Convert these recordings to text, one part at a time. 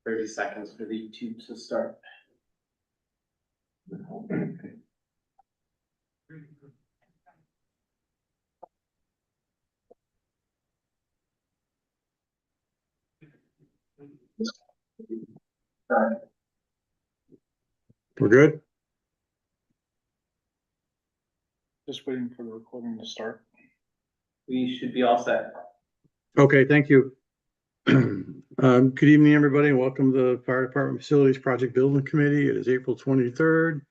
30 seconds for the YouTube to start. We're good? Just waiting for the recording to start. We should be all set. Okay, thank you. Good evening, everybody, and welcome to the Fire Department Facilities Project Building Committee. It is April 23rd.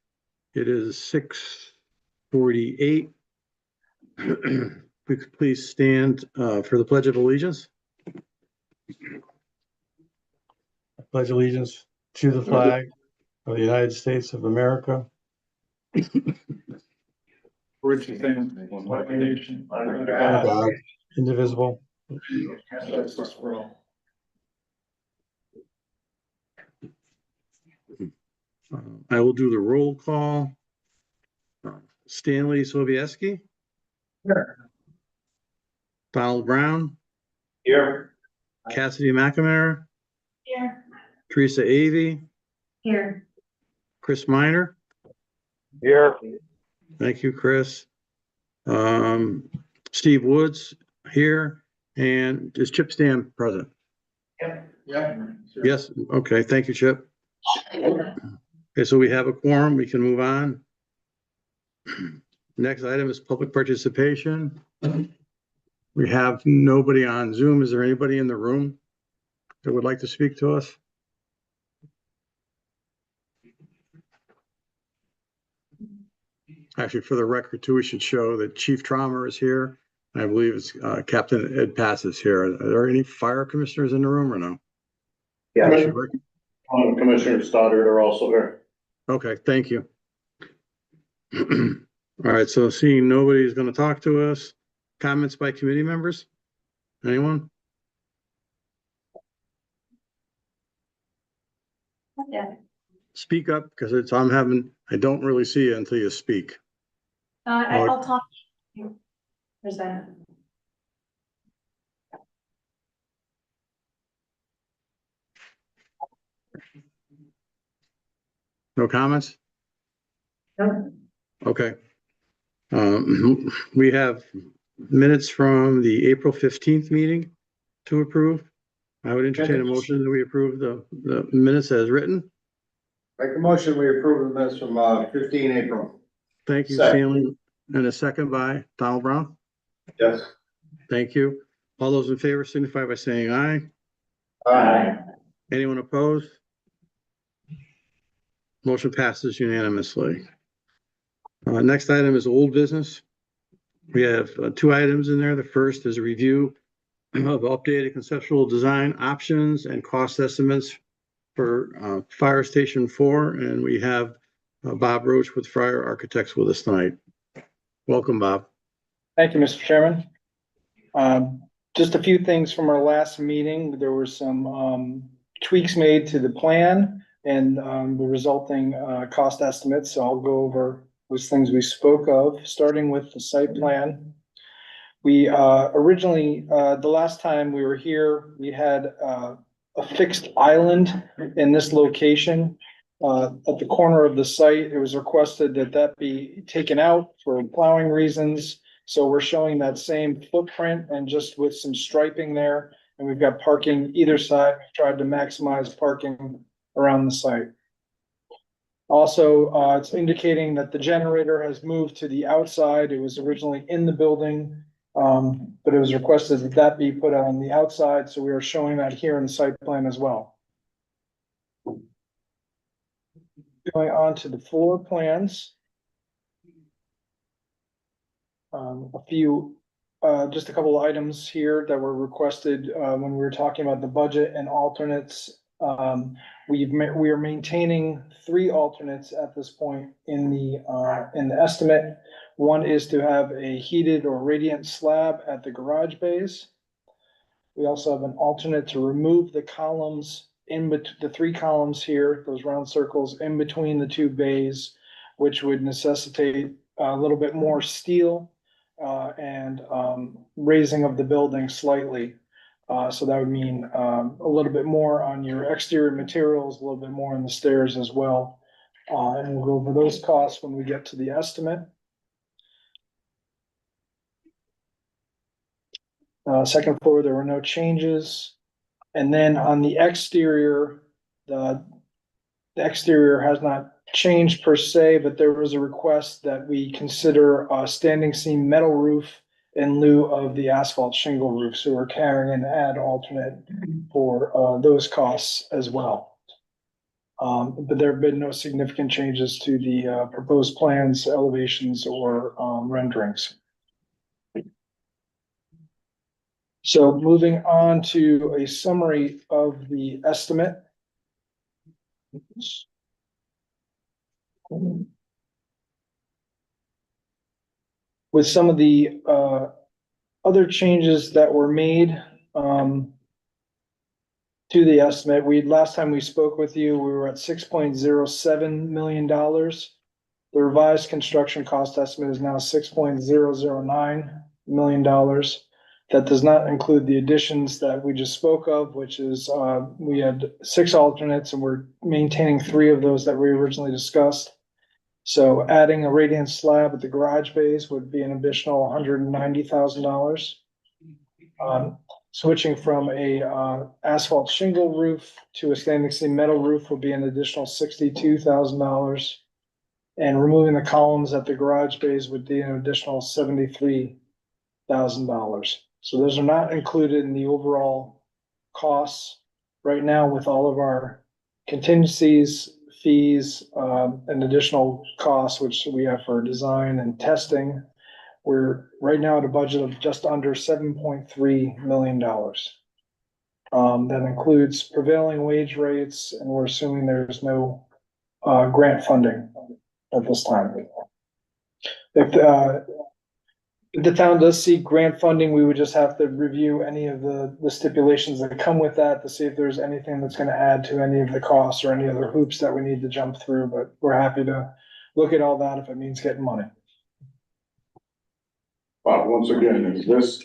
It is 6:48. We could please stand for the Pledge of Allegiance. I pledge allegiance to the flag of the United States of America. Which is in one nation, under God, God, indivisible. justice for all. I will do the roll call. Stanley Sobieski. Here. Donald Brown. Here. Cassidy McNamara. Here. Teresa Avey. Here. Chris Minor. Here. Thank you, Chris. Steve Woods here, and is Chip Stam present? Yeah. Yes, okay, thank you, Chip. Okay, so we have a quorum, we can move on. Next item is public participation. We have nobody on Zoom. Is there anybody in the room that would like to speak to us? Actually, for the record too, we should show that Chief Traumer is here. I believe it's Captain Ed Pass is here. Are there any fire commissioners in the room or no? Yeah, Sure. Commissioner Stoddard are also here. Okay, thank you. All right, so seeing nobody's going to talk to us. Comments by committee members? Anyone? Yeah. Speak up because I don't really see you until you speak. I'll talk to you. There's that. No comments? No. Okay. We have minutes from the April 15th meeting to approve. I would entertain a motion that we approve the minutes as written. Make a motion, we approve the minutes from 15 April. Thank you, Second. Stanley. And a second by Donald Brown. Yes. Thank you. All those in favor signify by saying aye. Aye. Anyone opposed? Motion passes unanimously. Next item is old business. We have two items in there. The first is a review of updated conceptual design options and cost estimates for Fire Station 4. And we have Bob Roach with Fryer Architects with us tonight. Welcome, Bob. Thank you, Mr. Chairman. Just a few things from our last meeting. There were some tweaks made to the plan and the resulting cost estimates. So I'll go over those things we spoke of, starting with the site plan. We originally, the last time we were here, we had a fixed island in this location. At the corner of the site, it was requested that that be taken out for plowing reasons. So we're showing that same footprint and just with some striping there. And we've got parking either side. We've tried to maximize parking around the site. Also, it's indicating that the generator has moved to the outside. It was originally in the building, but it was requested that that be put on the outside. So we are showing that here in the site plan as well. Going on to the floor plans. Just a couple of items here that were requested when we were talking about the budget and alternates. We are maintaining 3 alternates at this point in the estimate. One is to have a heated or radiant slab at the garage bays. We also have an alternate to remove the columns the 3 columns here, those round circles in between the 2 bays, which would necessitate a little bit more steel and raising of the building slightly. So that would mean, a little bit more on your exterior materials, a little bit more on the stairs as well. And we'll go over those costs when we get to the estimate. Second floor, there were no changes. And then on the exterior, the exterior has not changed per se, but there was a request that we consider a standing seam metal roof in lieu of the asphalt shingle roof. So we're carrying an add alternate for those costs as well. But there have been no significant changes to the proposed plans, elevations, or renderings. So moving on to a summary of the estimate. With some of the other changes that were made to the estimate, last time we spoke with you, we were at $6.07 million. The revised construction cost estimate is now $6.009 million. That does not include the additions that we just spoke of, which is, we had 6 alternates and we're maintaining 3 of those that we originally discussed. So adding a radiant slab at the garage bays would be an additional $190,000. Switching from a asphalt shingle roof to a standing seam metal roof would be an additional $62,000. And removing the columns at the garage bays would be an additional $73,000. So those are not included in the overall costs right now with all of our contingencies, fees, and additional costs, which we have for design and testing. We're right now at a budget of just under $7.3 million. That includes prevailing wage rates, and we're assuming there's no grant funding at this time. If the town does seek grant funding, we would just have to review any of the stipulations that come with that to see if there's anything that's gonna add to any of the costs or any other hoops that we need to jump through, but we're happy to look at all that if it means getting money. Once again, is this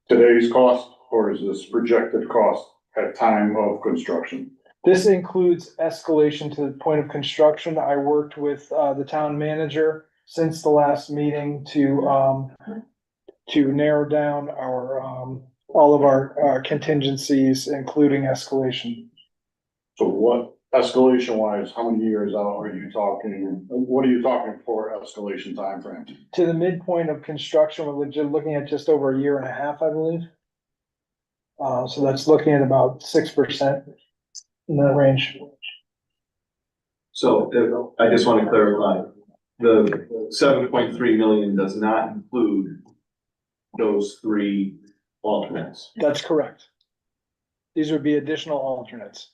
today's cost or is this projected cost at time of construction? This includes escalation to the point of construction. I worked with the town manager since the last meeting to narrow down our all of our contingencies, including escalation. So what escalation wise, how many years out are you talking? What are you talking for escalation timeframe? To the midpoint of construction, we're looking at just over 1.5 years, I believe. So that's looking at about 6% in that range. So I just want to clarify, the 7.3 million does not include those 3 alternates. That's correct. These would be additional alternates.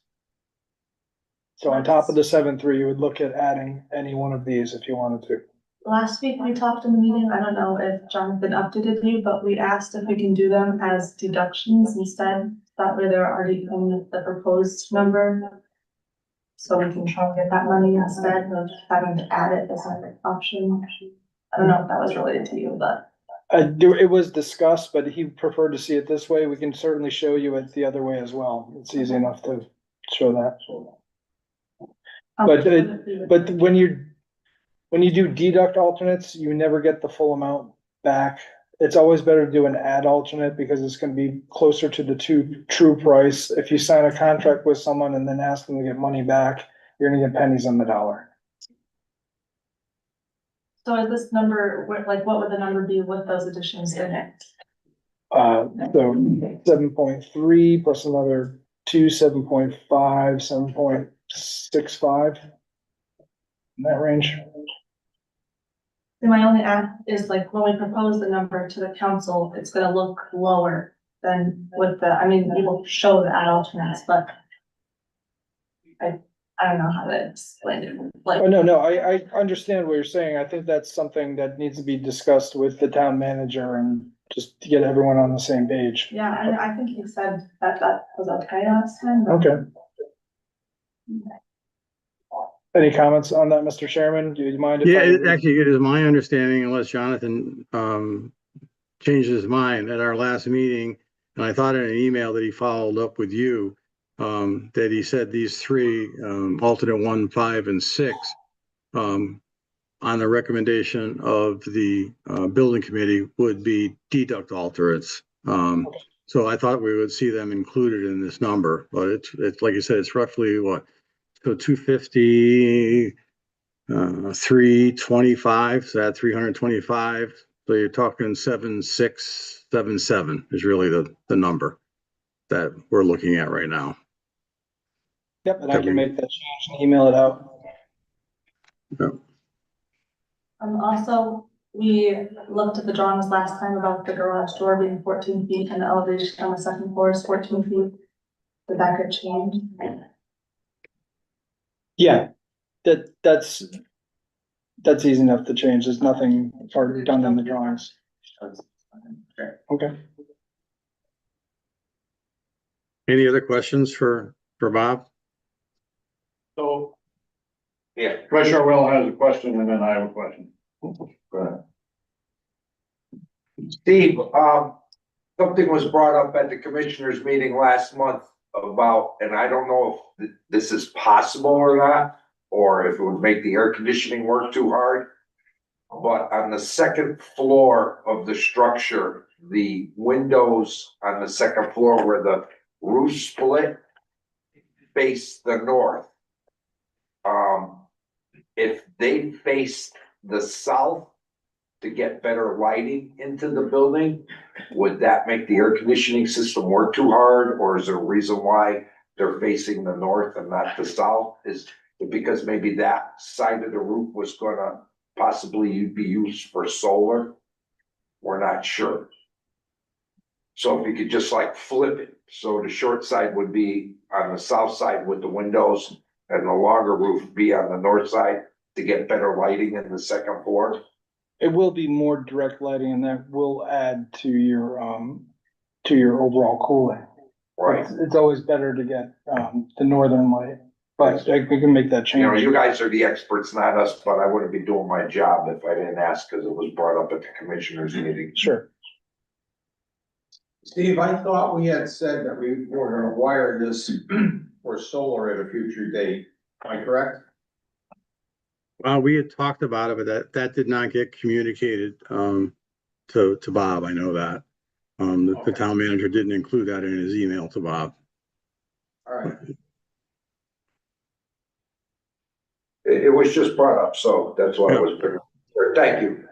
So on top of the 7.3, you would look at adding any one of these if you wanted to. Last week we talked in the meeting, I don't know if Jonathan updated you, but we asked if we can do them as deductions instead. That way they're already in the proposed number. So we can try and get that money instead of having to add it as an option. I don't know if that was related to you, but. It was discussed, but he preferred to see it this way. We can certainly show you it the other way as well. It's easy enough to show that. But when you do deduct alternates, you never get the full amount back. It's always better to do an add alternate because it's gonna be closer to the true price. If you sign a contract with someone and then ask them to get money back, you're gonna get pennies on the dollar. So is this number, like, what would the number be with those additions in it? So 7.3 plus another 2, 7.5, 7.65. In that range. And my only ask is like, when we propose the number to the council, it's gonna look lower than with the, I mean, we will show the add alternates, but I don't know how to explain it, like. Oh, no, I understand what you're saying. I think that's something that needs to be discussed with the town manager and just to get everyone on the same page. Yeah, and I think he said that was okay last time. but- Okay. Any comments on that, Mr. Chairman? Do you mind? Yeah, actually, it is my understanding, unless Jonathan changes his mind, at our last meeting, And I thought in an email that he followed up with you, that he said these three, alternate 1, 5, and 6, on the recommendation of the building committee would be deduct alternates. So I thought we would see them included in this number, but it's like you said, it's roughly what? So 250, 325, so that's 325. So you're talking 7677 is really the number that we're looking at right now. Yep, and I can make that change and email it out. Yep. Also, we looked at the drawings last time about the garage door being 14 feet and the elevation on the second floor is 14 feet. Did that get changed? Yeah, that's easy enough to change. There's nothing already done in the drawings. Okay. Any other questions for Bob? So. Yeah. Commissioner Will has a question and then I have a question. Go ahead. Steve, something was brought up at the commissioners meeting last month about, and I don't know if this is possible or not, or if it would make the air conditioning work too hard. But on the second floor of the structure, the windows on the second floor where the roof split face the north. If they faced the south to get better lighting into the building, would that make the air conditioning system work too hard? Or is there a reason why they're facing the north and not the south? Is it because maybe that side of the roof was gonna possibly be used for solar? We're not sure. So if you could just like flip it, so the short side would be on the south side with the windows and the longer roof be on the north side to get better lighting in the second floor. It will be more direct lighting and that will add to your overall cooling. Right. It's always better to get, the northern light, but we can make that You know, change. you guys are the experts, not us, but I wouldn't be doing my job if I didn't ask, because it was brought up at the commissioners meeting. Sure. Steve, I thought we had said that we were gonna wire this for solar at a future date. Am I correct? We had talked about it, but that did not get communicated to Bob. I know that. The town manager didn't include that in his email to Bob. All right. It was just brought up, so that's why I was, thank you.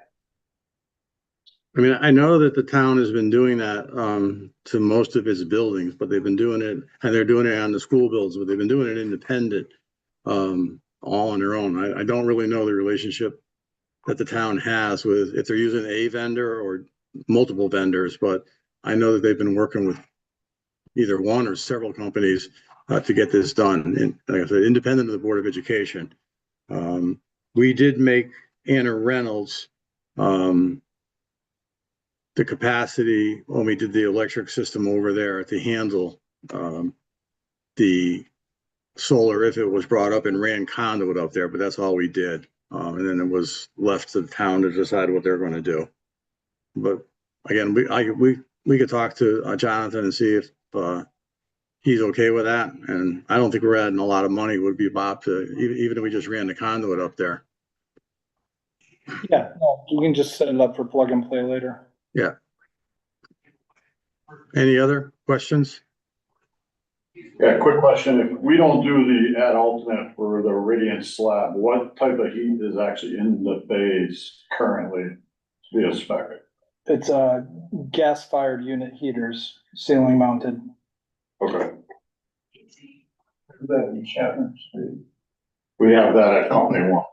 I mean, I know that the town has been doing that to most of its buildings, but they've been doing it, and they're doing it on the school buildings, but they've been doing it independent, all on their own. I don't really know the relationship that the town has with, if they're using a vendor or multiple vendors, but I know that they've been working with either one or several companies to get this done. And like I said, independent of the Board of Education. We did make Anna Reynolds the capacity when we did the electric system over there to handle the solar if it was brought up, and ran conduit up there, but that's all we did. And then it was left to the town to decide what they're going to do. But again, we could talk to Jonathan and see if he's okay with that. And I don't think we're adding a lot of money. It would be Bob to, even if we just ran the conduit up there. Yeah, no, we can just set it up for plug and play later. Yeah. Any other questions? Yeah, quick question. If we don't do the add alternate for the radiant slab, what type of heat is actually in the bays currently to be inspected? It's gas-fired unit heaters, ceiling mounted. Okay. That in Chapman Street. We have that at Company One.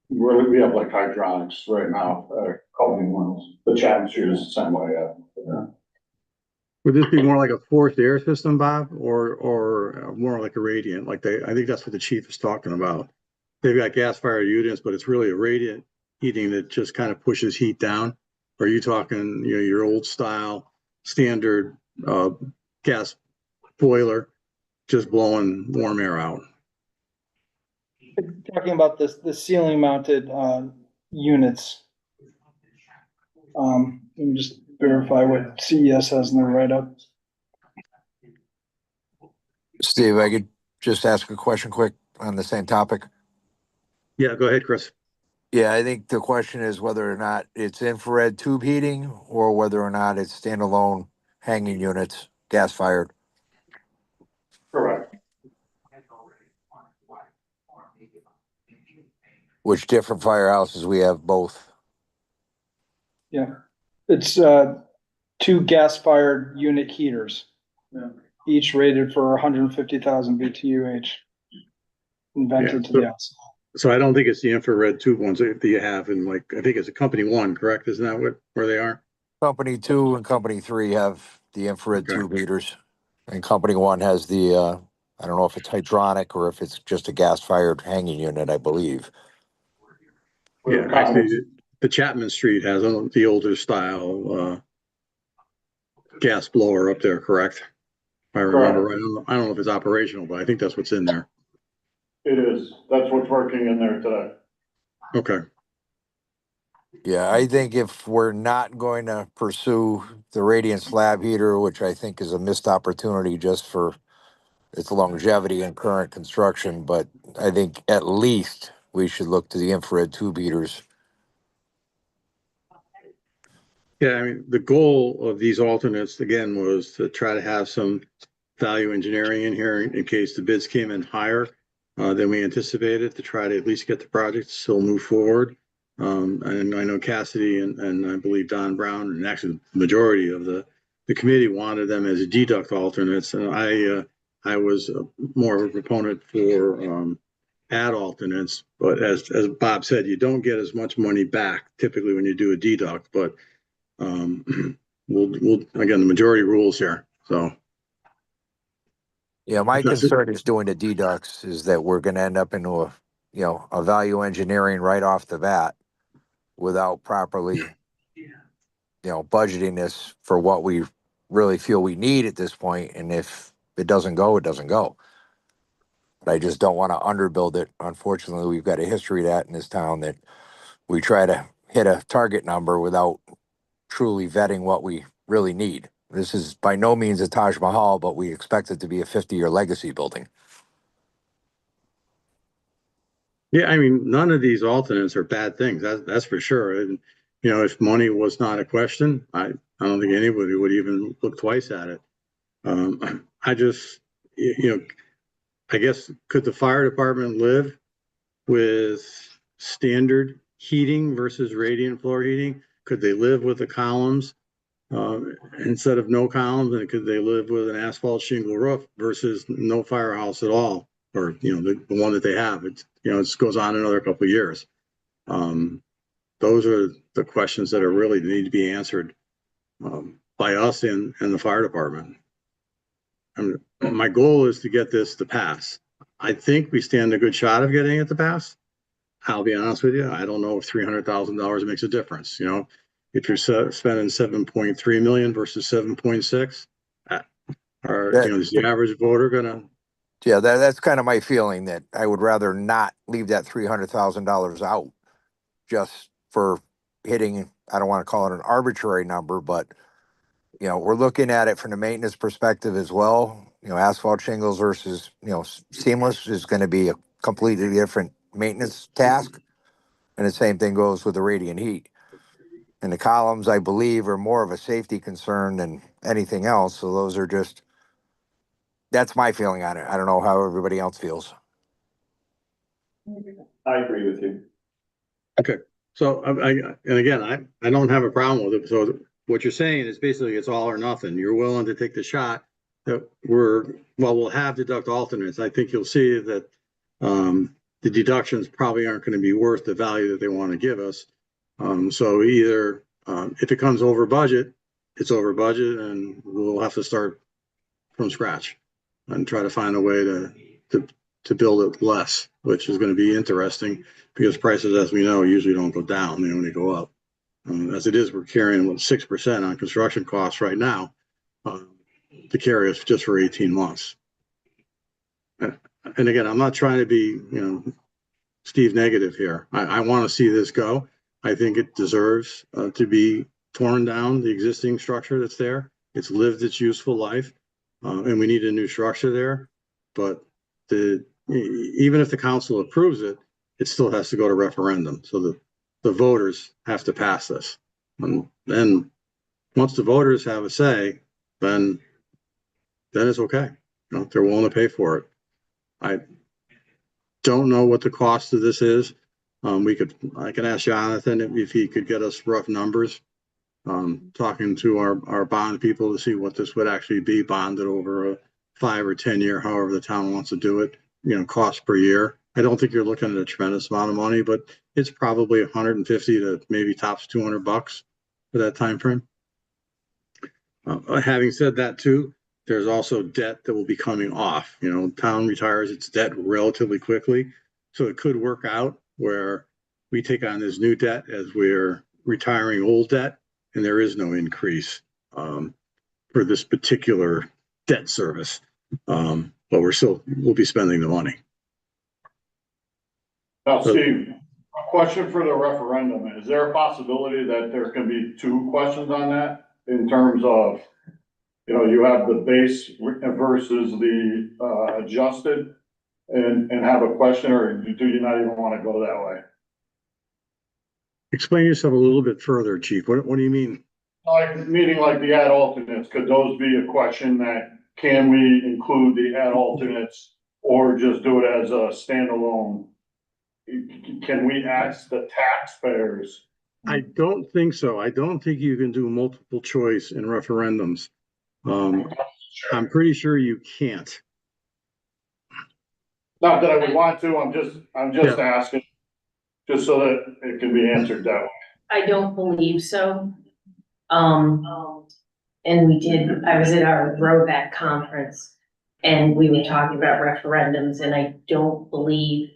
We have like hydronics right now, Company Ones. The Chapman Street is the same way, yeah. Would this be more like a forced air system, Bob, or more like a radiant? Like I think that's what the chief is talking about. They've got gas-fired units, but it's really a radiant heating that just kind of pushes heat down. Or are you talking, you know, your old style standard gas boiler just blowing warm air out? Talking about the ceiling mounted units. Let me just verify what CES has in their write-up. Steve, I could just ask a question quick on the same topic. Yeah, go ahead, Chris. Yeah, I think the question is whether or not it's infrared tube heating or whether or not it's standalone hanging units, gas fired. Correct. Which different firehouses we have both. Yeah, it's, two gas-fired unit heaters. Yeah. Each rated for 150,000 BTUH. Invented to the outside. So I don't think it's the infrared tube ones that you have in, like, I think it's a company one, correct? Isn't that where they are? Company 2 and company 3 have the infrared Okay. tube heaters. And company 1 has the, I don't know if it's hydronic or if it's just a gas fired hanging unit, I believe. Yeah, actually, the Chapman Street has the older style, gas blower up there, correct? If I remember right. I don't know if it's operational, but I think that's what's in there. It is. That's what's working in there today. Okay. Yeah, I think if we're not going to pursue the radiant slab heater, which I think is a missed opportunity just for its longevity and current construction, but I think at least we should look to the infrared tube heaters. Yeah, I mean, the goal of these alternates, again, was to try to have some value engineering in here in case the bids came in higher than we anticipated, to try to at least get the project to still move forward. And I know Cassidy and I believe Don Brown, and actually the majority of the committee wanted them as deduct alternates. And I was more of a proponent for add alternates. But as Bob said, you don't get as much money back typically when you do a deduct. But we'll again, the majority rules here. So. Yeah, my concern is doing the deducts is that we're going to end up into a value engineering right off the bat without properly, budgeting this for what we really feel we need at this point. And if it doesn't go, it doesn't go. But I just don't want to underbuild it. Unfortunately, we've got a history of that in this town, that we try to hit a target number without truly vetting what we really need. This is by no means a Taj Mahal, but we expect it to be a 50-year legacy building. Yeah, I mean, none of these alternates are bad things. That's for sure. And if money was not a question, I don't think anybody would even look twice at it. I just, I guess, could the fire department live with standard heating versus radiant floor heating? Could they live with the columns instead of no columns? And could they live with an asphalt shingle roof versus no firehouse at all? Or, the one that they have, it goes on another couple of years. Those are the questions that are really need to be answered by us and the fire department. And my goal is to get this to pass. I think we stand a good shot of getting it to pass. I'll be honest with you. I don't know if $300,000 makes a difference. If you're spending 7.3 million versus 7.6, is the average voter gonna? Yeah, that's kind of my feeling, that I would rather not leave that $300,000 out just for hitting, I don't want to call it an arbitrary number, but, we're looking at it from the maintenance perspective as well. Asphalt shingles versus, seamless is going to be a completely different maintenance task. And the same thing goes with the radiant heat. And the columns, I believe, are more of a safety concern than anything else. So those are that's my feeling on it. I don't know how everybody else feels. I agree with you. Okay. So I don't have a problem with it. So what you're saying is basically it's all or nothing. You're willing to take the shot that we'll have deduct alternates. I think you'll see that the deductions probably aren't going to be worth the value that they want to give us. So either if it comes over budget, it's over budget, and we'll have to start from scratch and try to find a way to build it less, which is going to be interesting because prices, as we know, usually don't go down; they only go up. As it is, we're carrying 6% on construction costs right now to carry us just for 18 months. And again, I'm not trying to be, Steve negative here. I want to see this go. I think it deserves to be torn down, the existing structure that's there. It's lived its useful life, and we need a new structure there. but even if the council approves it, it still has to go to referendum. So the voters have to pass this. And then once the voters have a say, then it's okay. You know, they're willing to pay for it. I don't know what the cost of this is. I can ask Jonathan if he could get us rough numbers. Talking to our bond people to see what this would actually be bonded over a 5 or 10 year, however the town wants to do it, you know, cost per year. I don't think you're looking at a tremendous amount of money, but it's probably 150 to maybe tops $200 for that time frame. Having said that too, there's also debt that will be coming off. You know, town retires its debt relatively quickly. So it could work out where we take on this new debt as we're retiring old debt, and there is no increase for this particular debt service. But we'll be spending the money. Now, Steve, a question for the referendum. Is there a possibility that there can be 2 questions on that in terms of, you know, you have the base versus the adjusted and have a question, or do you not even want to go that way? Explain yourself a little bit further, Chief. What do you mean? Like, meaning like the ad alternates, could those be a question that can we include the ad alternates or just do it as a standalone? Can we ask the taxpayers? I don't think so. I don't think you can do multiple choice in referendums. I'm pretty sure you can't. Not that I would want to, I'm just asking, just so that it can be answered that way. I don't believe so. And I was at our Roback conference and we were talking about referendums, and I don't believe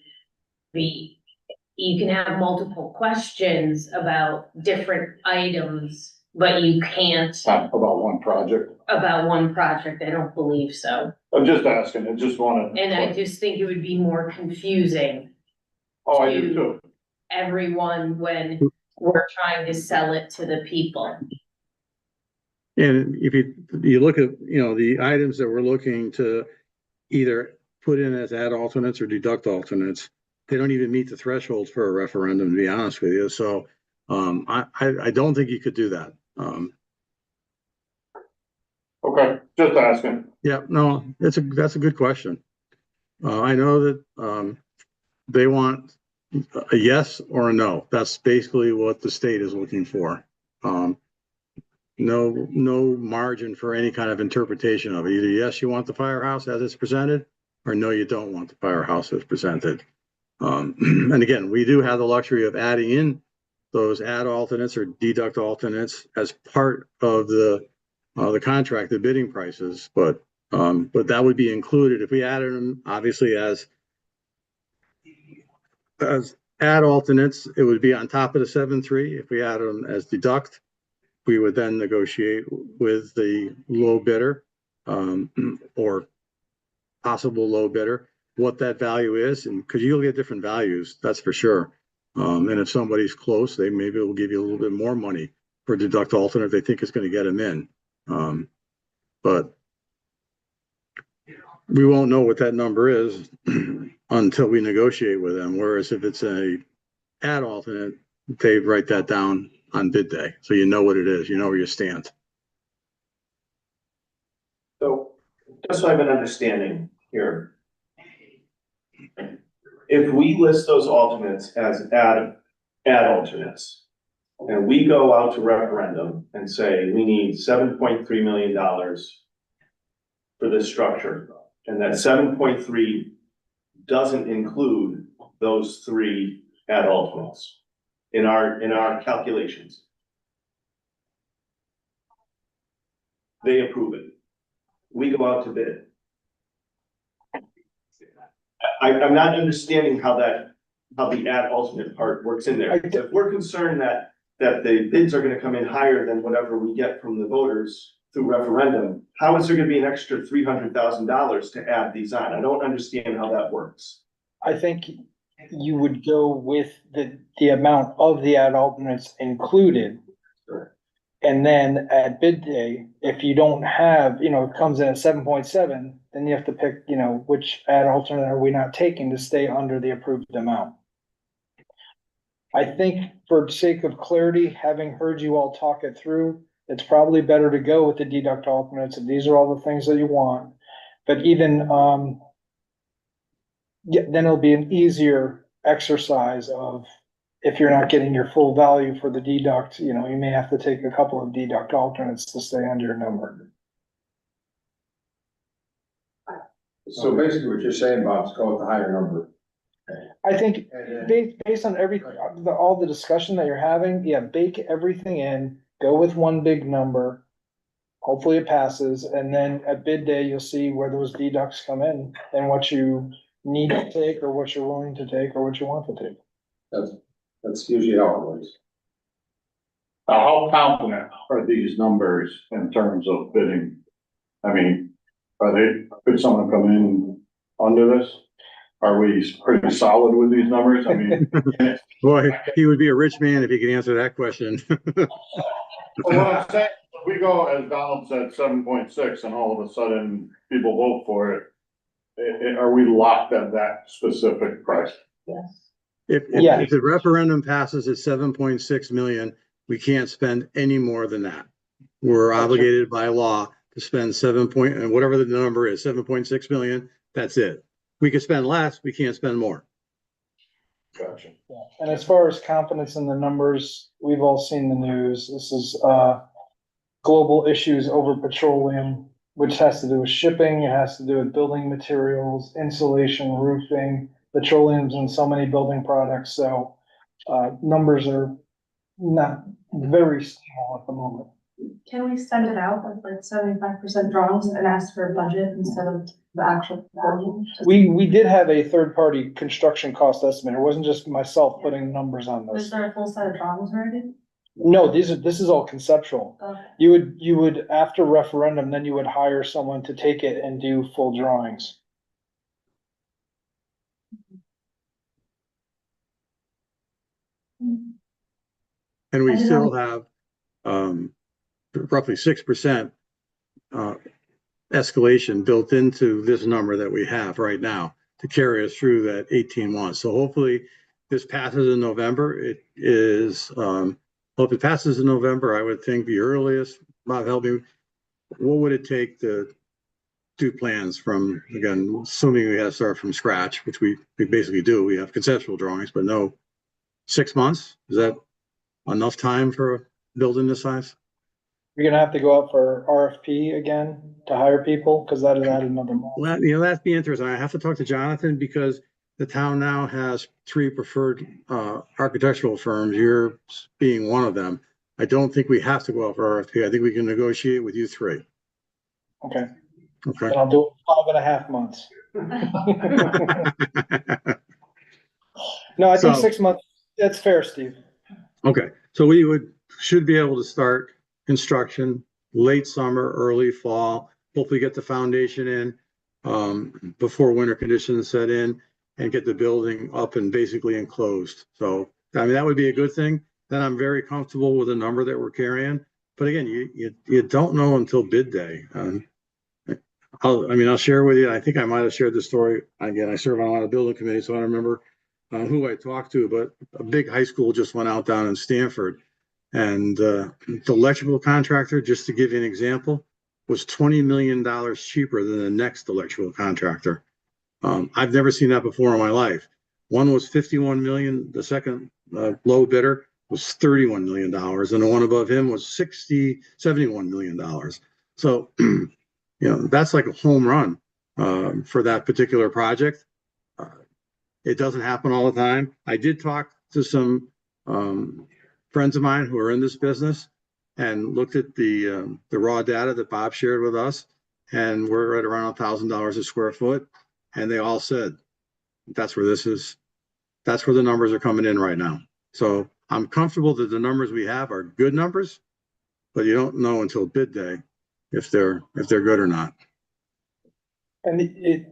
you can have multiple questions about different items, but you can't About one project. about one project. I don't believe so. I'm just asking, I just wanna. And I just think it would be more confusing Oh, I do too. everyone when we're trying to sell it to the people. And if you look at, you know, the items that we're looking to either put in as add alternates or deduct alternates, they don't even meet the thresholds for a referendum, to be honest with you. So I don't think you could do that. Okay, just asking. Yeah, no, that's a good question. I know that they want a yes or a no. That's basically what the state is looking for. No margin for any kind of interpretation of it. Either yes, you want the firehouse as it's presented, or no, you don't want the firehouse as presented. And again, we do have the luxury of adding in those add alternates or deduct alternates as part of the contract, the bidding prices, but that would be included if we added them, obviously, as add alternates. It would be on top of the 7.3. If we add them as deduct, we would then negotiate with the low bidder or possible low bidder what that value is, and because you'll get different values, that's for sure. And if somebody's close, they maybe will give you a little bit more money for deduct alternate if they think it's going to get them in. But we won't know what that number is until we negotiate with them. Whereas if it's a add alternate, they write that down on bid day, so you know what it is, you know where you stand. So, just so I have an understanding here. If we list those alternates as add alternates, and we go out to referendum and say, we need $7.3 million for this structure, and that 7.3 doesn't include those 3 add alternates in our calculations. They approve it. We go out to bid. I'm not understanding how the add alternate part works in there. If we're concerned that the bids are gonna come in higher than whatever we get from the voters through referendum, how is there gonna be an extra $300,000 to add these on? I don't understand how that works. I think you would go with the amount of the ad alternates included. Sure. And then at bid day, if you don't have, it comes in at 7.7, then you have to pick, which ad alternate are we not taking to stay under the approved amount. I think for sake of clarity, having heard you all talk it through, it's probably better to go with the deduct alternates if these are all the things that you want. But even, yeah, then it'll be an easier exercise of if you're not getting your full value for the deduct, you may have to take a couple of deduct alternates to stay under your number. So basically what you're saying, Bob, is go with the higher number. I think And then, based on all the discussion that you're having, yeah, bake everything in, go with one big number. Hopefully it passes, and then at bid day, you'll see where those deducts come in and what you need to take or what you're willing to take or what you want to take. that's usually how it works. How confident are these numbers in terms of bidding? I mean, could someone come in under this? Are we pretty solid with these numbers? I mean. Boy, he would be a rich man if he could answer that question. What I'm saying, if we go, as Donald said, 7.6, and all of a sudden people vote for it, are we locked at that specific price? Yes. If the referendum passes at 7.6 million, we can't spend any more than that. We're obligated by law to spend whatever the number is, 7.6 million, that's it. We can spend less, we can't spend more. Gotcha. Yeah. And as far as confidence in the numbers, we've all seen the news. This is global issues over petroleum, which has to do with shipping, it has to do with building materials, insulation, roofing, petroleum's in so many building products, so numbers are not very stable at the moment. Can we send it out with like 75% drawings and ask for a budget instead of the actual proposal? We did have a third-party construction cost estimate. It wasn't just myself putting numbers on Is this. there a full set of drawings already? No, this is all conceptual. Okay. You would, after referendum, then you would hire someone to take it and do full drawings. And we still have roughly 6% escalation built into this number that we have right now to carry us through that 18 months. So hopefully this passes in November. It is, well, if it passes in November, I would think the earliest, Bob, help me, what would it take to do plans from, again, assuming we had to start from scratch, which we basically do. We have conceptual drawings, but no, 6 months? Is that enough time for a building this size? You're gonna have to go out for RFP again to hire people, because that'd add another month. Well, that'd be interesting. I have to talk to Jonathan because the town now has 3 preferred architectural firms, yours being one of them. I don't think we have to go out for RFP. I think we can negotiate with you 3. Okay, Okay. and I'll do it 5.5 months. No, I think So- 6 months, that's fair, Steve. Okay, so we should be able to start construction late summer, early fall, hopefully get the foundation in before winter conditions set in and get the building up and basically enclosed. So, I mean, that would be a good thing. Then I'm very comfortable with the number that we're carrying. But again, you don't know until bid day. I'll share with you. I think I might have shared the story. Again, I serve on a lot of building committees, so I don't remember who I talked to, but a big high school just went out down in Stanford. And the electrical contractor, just to give you an example, was $20 million cheaper than the next electrical contractor. I've never seen that before in my life. One was 51 million. The second low bidder was $31 million. And the one above him was $71 million. So, that's like a home run for that particular project. It doesn't happen all the time. I did talk to some friends of mine who are in this business and looked at the raw data that Bob shared with us, and we're at around $1,000 a square foot. And they all said, that's where the numbers are coming in right now. So I'm comfortable that the numbers we have are good numbers, but you don't know until bid day if they're good or not. And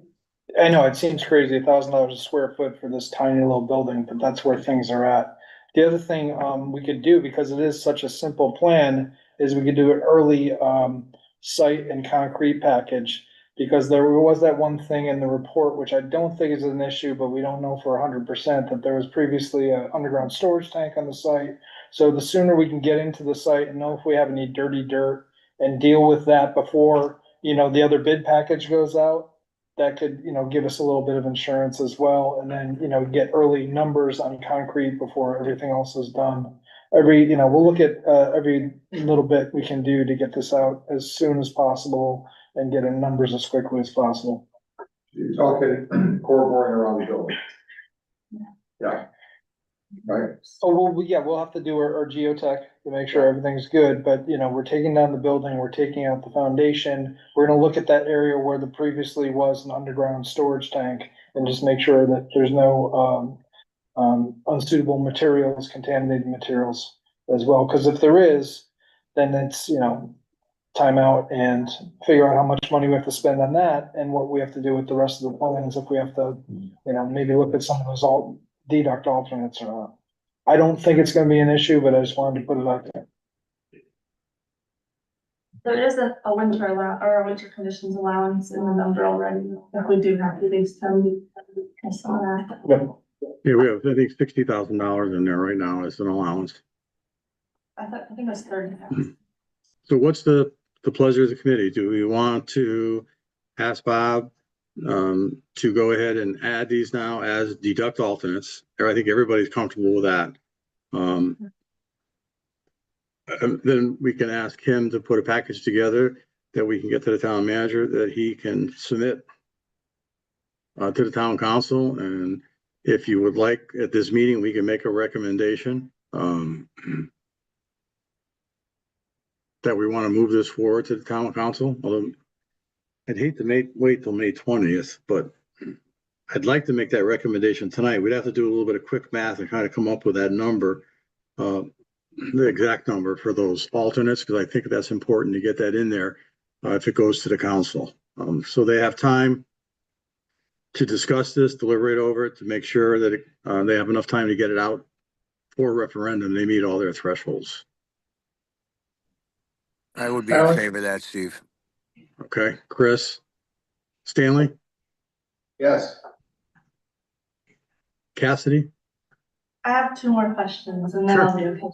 I know it seems crazy, $1,000 a square foot for this tiny little building, but that's where things are at. The other thing we could do, because it is such a simple plan, is we could do an early, site and concrete package. Because there was that one thing in the report, which I don't think is an issue, but we don't know for 100%, that there was previously an underground storage tank on the site. So the sooner we can get into the site and know if we have any dirty dirt and deal with that before, the other bid package goes out, that could, give us a little bit of insurance as well, and then, get early numbers on concrete before everything else is done. We'll look at, every little bit we can do to get this out as soon as possible and get in numbers as quickly as possible. You're talking core boring around the building. Yeah. Right, Oh, well, yeah, we'll have to do our geotech to make sure everything's good, but we're taking down the building, we're taking out the foundation. We're gonna look at that area where the previously was an underground storage tank and just make sure that there's no, unsuitable materials, contaminated materials as well, cause if there is, then it's, time out and figure out how much money we have to spend on that and what we have to do with the rest of the plans, if we have to, maybe look at some of those deduct alternates or not. I don't think it's gonna be an issue, but I just wanted to put it out there. There is a winter conditions allowance in the number already, if we do have to do some. I saw that. Yep. Yeah, we have, I think, $60,000 in there right now as an allowance. I think it was 30. So what's the pleasure of the committee? Do we want to ask Bob to go ahead and add these now as deduct alternates? Or I think everybody's comfortable with that. Then we can ask him to put a package together that we can get to the town manager, that he can submit to the town council. And if you would like, at this meeting, we can make a recommendation that we want to move this forward to the town council. Although I'd hate to wait till May 20th, but I'd like to make that recommendation tonight. We'd have to do a little bit of quick math and kind of come up with that number, the exact number for those alternates, because I think that's important to get that in there if it goes to the council. So they have time to discuss this, deliberate over it, to make sure that they have enough time to get it out for referendum. They meet all their thresholds. I would be in favor of that, Steve. Okay, Chris, Stanley, yes. Cassidy. I have two more questions and then I'll be okay.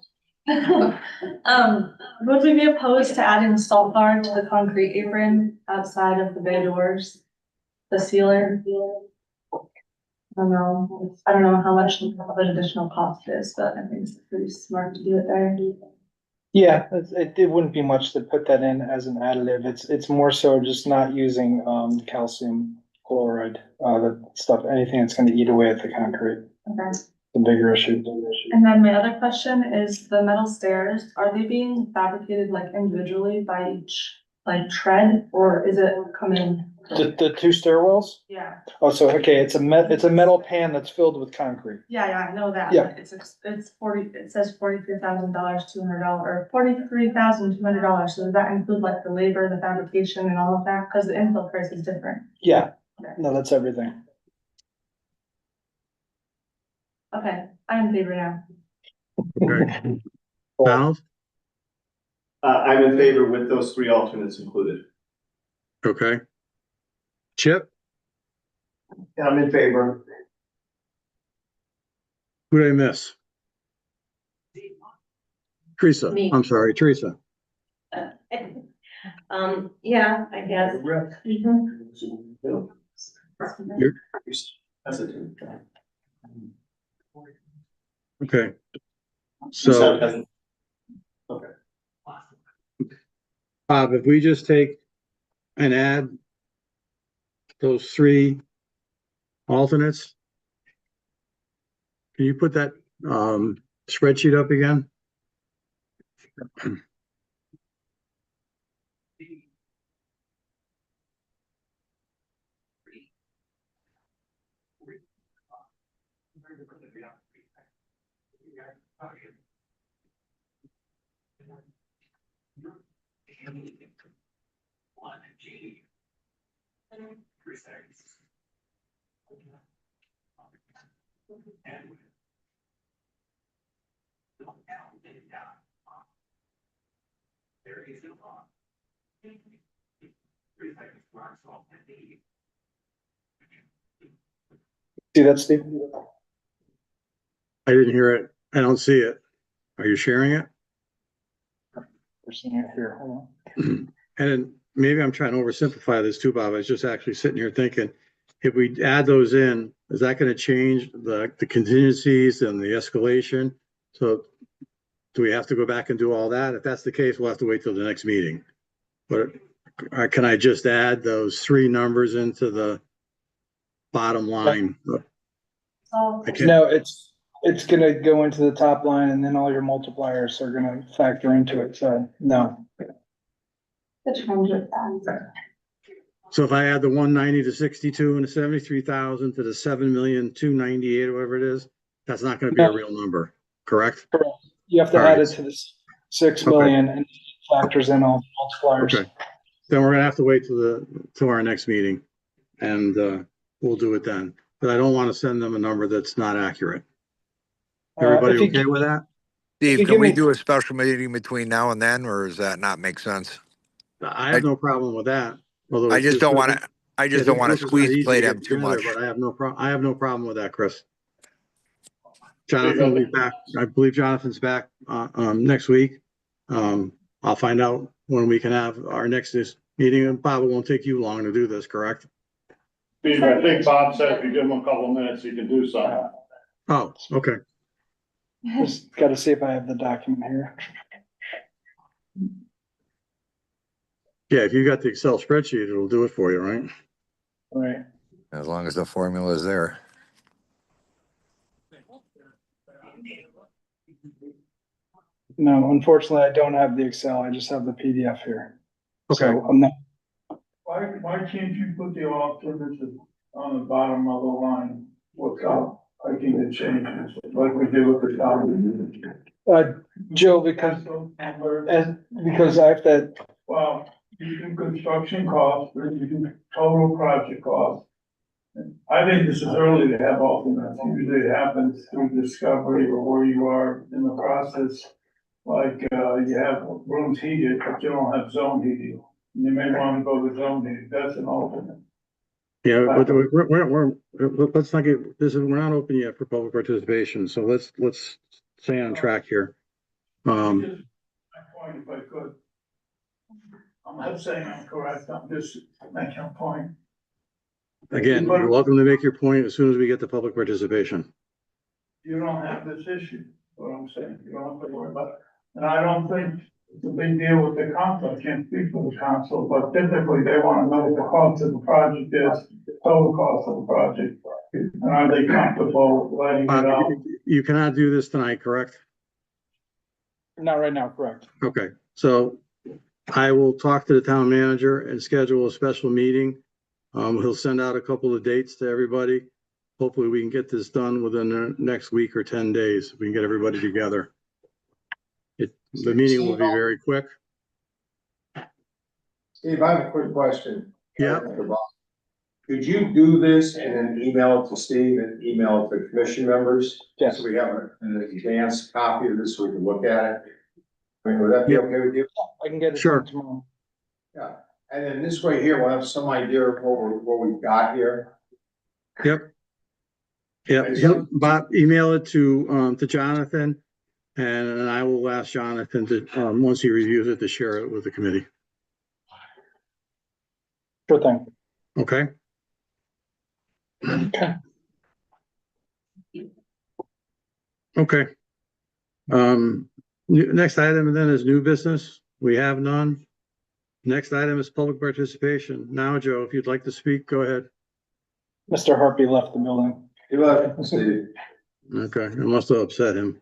Would we be opposed to adding salt bar to the concrete apron outside of the bay doors? The sealer? I don't know how much of an additional cost it is, but I think it's pretty smart to do it there. Yeah, it wouldn't be much to put that in as an additive. It's more so just not using, calcium chloride, the stuff, anything that's gonna eat away at the concrete. Okay. The bigger issue. And then my other question is the metal stairs, are they being fabricated like individually by each like tread, or is it coming? The two stairwells? Yeah, Oh, so, okay, it's a metal pan that's filled with concrete. yeah, I know that. Yeah. It's it says $43,000, $200, or $43,200. So does that include like the labor, the fabrication and all of that? Cause the infill price is different. Yeah, no, that's everything. Okay, I'm in favor now. Okay. Donald? I'm in favor with those three alternates included. Okay. Chip? I'm in favor. Who did I miss? Teresa. Me. I'm sorry, Teresa. Yeah, I guess. Okay. So, Bob, if we just take and add those three alternates, can you put that spreadsheet up again? See that, Steve? I didn't hear it. I don't see it. Are you sharing it? We're seeing it here. Hold on. And then maybe I'm trying to oversimplify this too, Bob. I was just actually sitting here thinking, if we add those in, is that going to change the contingencies and the escalation? So do we have to go back and do all that? If that's the case, we'll have to wait till the next meeting. But can I just add those three numbers into the bottom line? So, I can't. No, it's gonna go into the top line and then all your multipliers are gonna factor into it, so no. the change of that. So if I add the 190 to 62 and the 73,000 to the 7,298,000 or whatever it is, that's not going to be a real number, correct? Correct. You have to All add right. it to this 6 million and factors in all the multipliers. Okay. Then we're gonna have to wait till our next meeting, and we'll do it then. But I don't want to send them a number that's not accurate. Everybody If you okay give- with that? you Steve, give can we me- do a special meeting between now and then, or does that not make sense? I have no problem with that. Although I it's just don't want to, I yeah, just don't want to it's not easy squeeze play to them get too together, much. But I have no problem with that, Chris. Jonathan will be back. I believe Jonathan's back next week. I'll find out when we can have our next meeting, and Bob, it won't take you long to do this, correct? Steve, I think Bob said if you give him a couple of minutes, he can do something. Oh, okay. Just gotta see if I have the document here. Yeah, if you got the Excel spreadsheet, it'll do it for you, right? Right. As long as the formula is there. No, unfortunately, I don't have the Excel. I just have the PDF here. Okay. So I'm not, Why can't you put the alternative on the bottom of the line without making the changes like we did with the town? Joe, because I have to, Well, you do construction costs, or you do total project costs. I think this is early to have alternates. Usually it happens through discovery or where you are in the process. Like, you have rooms heated, but you don't have zone heating. You may want to go to zone heating. That's an alternate. Yeah, but let's not get, we're not open yet for public participation, so let's stay on track here. Just my point, if I could. I'm not saying I'm correct, I'm just making a point. Again, you're welcome to make your point as soon as we get to public participation. You don't have this issue, what I'm saying, you don't have to worry about it. And I don't think it's a big deal with the council, I can't speak for the council, but typically they wanna know what the cost of the project is, total cost of the project. And are they comfortable letting it out? You cannot do this tonight, correct? not right now, correct. Okay, so I will talk to the town manager and schedule a special meeting. He'll send out a couple of dates to everybody. Hopefully we can get this done within the next week or 10 days. We can get everybody together. The meeting will be very quick. Steve, I have a quick question. Yeah. Could you do this and then email it to Steve and email it to commission members? Yes. So we have an advanced copy of this so we can look at it. I mean, would that be okay with you? I can get it Sure. done tomorrow. Yeah, and then this way here, we'll have some idea of what we've got here. Yep. Yep, Bob, email it to Jonathan, and I will ask Jonathan to, once he reviews it, to share it with the committee. Sure thing. Okay? Okay. Okay. Next item then is new business. We have none. Next item is public participation. Now, Joe, if you'd like to speak, go ahead. Mr. Harpy left the building. You love Steve. Okay, I must have upset him.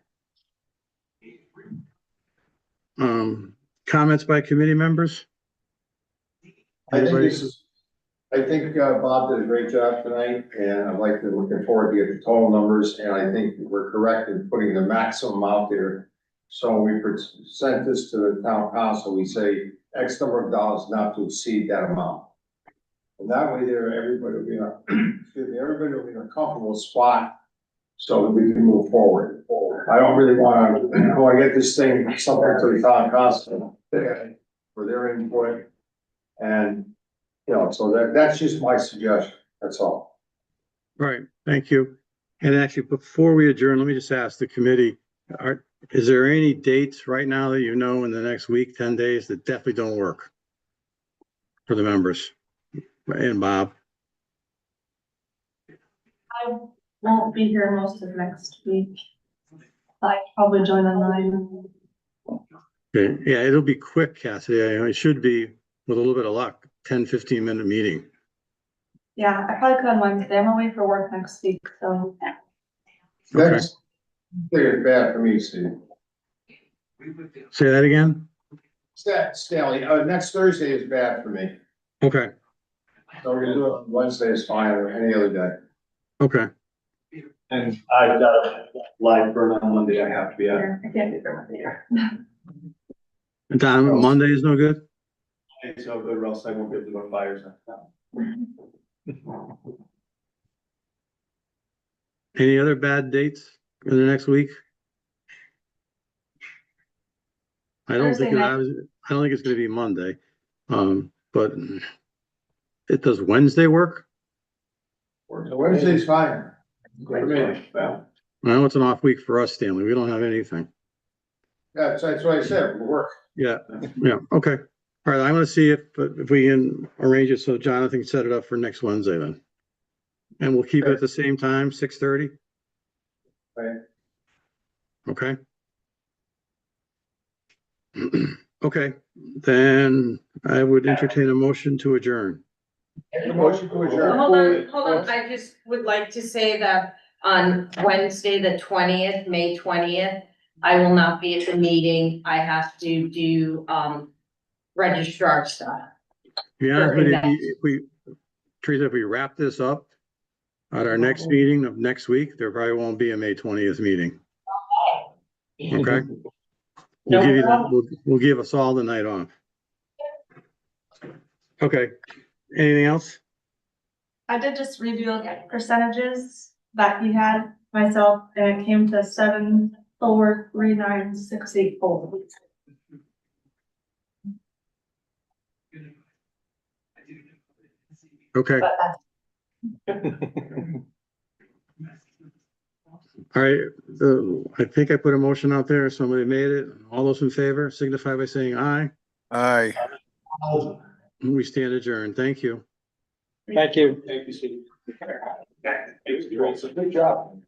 Comments by committee members? I think Bob did a great job tonight, and I'd like to, looking forward to get the total numbers, and I think we're correct in putting the maximum out there. So when we present this to the town council, we say X number of dollars not to exceed that amount. And that way there, everybody will be in a, excuse me, everybody will be in a comfortable spot so that we can move forward. I don't really wanna, I get this thing, something to the town council for their input. And, you know, so that's just my suggestion, that's all. All right, thank you. And actually, before we adjourn, let me just ask the committee, is there any dates right now that you know in the next week, 10 days that definitely don't work for the members? And Bob? I won't be here most of next week. I'd probably join online. Okay, yeah, it'll be quick, Cassidy. It should be, with a little bit of luck, 10, 15-minute meeting. Yeah, I probably could on Wednesday. I'm away for work next week, so. Okay. That's, it's bad for me, Steve. Say that again? Stanley, next Thursday is bad for me. Okay, So we're gonna do it on Wednesday is fine, or any other day. okay. And I've got a live burn on Monday I have to be at. I can't do that here. And Don, Monday is no good? It's so good, or else I won't be able to go to fires. Any other bad dates in the next week? I don't think it's gonna be Monday. But does Wednesday work? Wednesday's fine. Great, man. Well, I know it's an off week for us, Stanley. We don't have anything. That's what I said, we'll work. Yeah, okay. All right, I'm gonna see if we can arrange it so Jonathan can set it up for next Wednesday then. And we'll keep it at the same time, 6:30? Right. Okay. Okay, then I would entertain a motion to adjourn. Motion to adjourn. Hold on, I just would like to say that on Wednesday, the 20th, May 20th, I will not be at the meeting. I have to do, registrar stuff. Yeah, but Teresa, if we wrap this up at our next meeting of next week, there probably won't be a May 20th meeting. Okay? No problem. We'll give us all the night off. Okay, anything else? I did just review the percentages that he had myself, and it came to 7,439,684. Okay, But that's all right, I think I put a motion out there. Somebody made it. All those in favor signify by saying aye. Aye. We stand adjourned. Thank you. Thank you. Thank you, Steve. Good job.